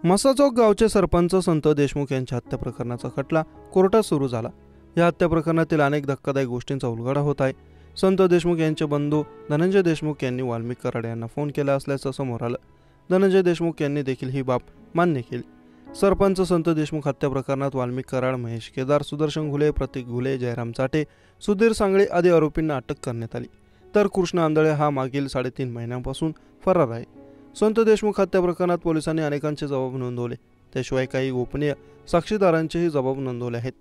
मसाजोग गावचे सरपंच संत देशमुख यांच्या हत्या प्रकरणाचा खटला कोर्टात सुरू झाला। या हत्या प्रकरणातील अनेक धक्कादायक गोष्टींचा उलगडा होत आहे। संत देशमुख यांचे बंधू धनंजय देशमुख यांनी वाल्मिक कराड यांना फोन केला असल्याचं समोर आलं। धनंजय देशमुख यांनी देखील ही बाब मान्य केली। सरपंच संत देशमुख हत्या प्रकरणात वाल्मिक कराड, महेश केदार, सुदर्शन घुले, प्रतीक घुले, जयराम चाटे, सुधीर सांगळे आदी आरोपींना अटक करण्यात आली, तर कृष्ण आंधळे हा मागील 3.5 महिन्यांपासून फरार आहे। संत देशमुख हत्या प्रकरणात पोलिसांनी अनेकांचे जबाब नोंदवले, त्याशिवाय काही गोपनीय साक्षीदारांचेही जबाब नोंदवले आहेत।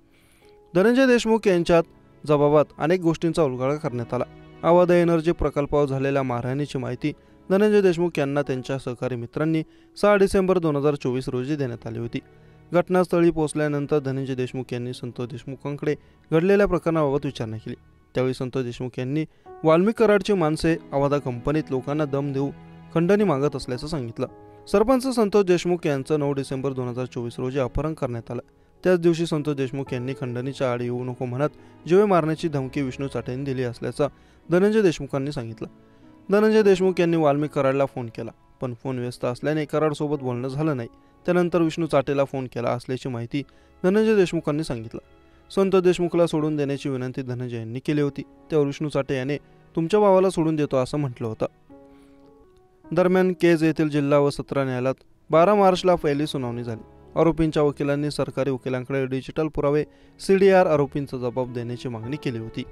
धनंजय देशमुख यांच्यात जबाबात अनेक गोष्टींचा उलगडा करण्यात आला। अवध एनर्जी प्रकल्पावर झालेल्या मारहाणीची माहिती धनंजय देशमुख यांना त्यांच्या सहकारी मित्रांनी 6 डिसेंबर 2024 रोजी देण्यात आली होती। घटनास्थळी पोहोचल्यानंतर धनंजय देशमुख यांनी संत देशमुखांकडे घडलेल्या प्रकरणाबाबत विचारणा केली। त्यावेळी संत देशमुख यांनी वाल्मिक कराडची माणसे अवधा कंपनीत लोकांना दम देऊ खंडणी मागत असल्याचं सांगितलं। सरपंच संतोष देशमुख यांचं 9 डिसेंबर 2024 रोजी अपहरण करण्यात आलं। त्याच दिवशी संतोष देशमुख यांनी खंडणीच्या आड येऊ नको म्हणत जीवे मारण्याची धमकी विष्णू चाटेंनी दिली असल्याचं धनंजय देशमुखांनी सांगितलं। धनंजय देशमुख यांनी वाल्मिक कराडला फोन केला, पण फोन व्यस्त असल्याने कराडसोबत बोलणं झालं नाही। त्यानंतर विष्णू चाटेला फोन केला असल्याची माहिती धनंजय देशमुखांनी सांगितलं। संत देशमुखला सोडून देण्याची विनंती धनंजय यांनी केली होती, त्यावर विष्णू चाटे याने तुमच्या भावाला सोडून देतो असं म्हटलं होतं। दरम्यान केज येथील जिल्हा व सत्र न्यायालयात 12 मार्चला पहिली सुनावणी झाली। आरोपींच्या वकिलांनी सरकारी वकिलांकडे डिजिटल पुरावे CDR आरोपींचा जबाब देण्याची मागणी केली होती।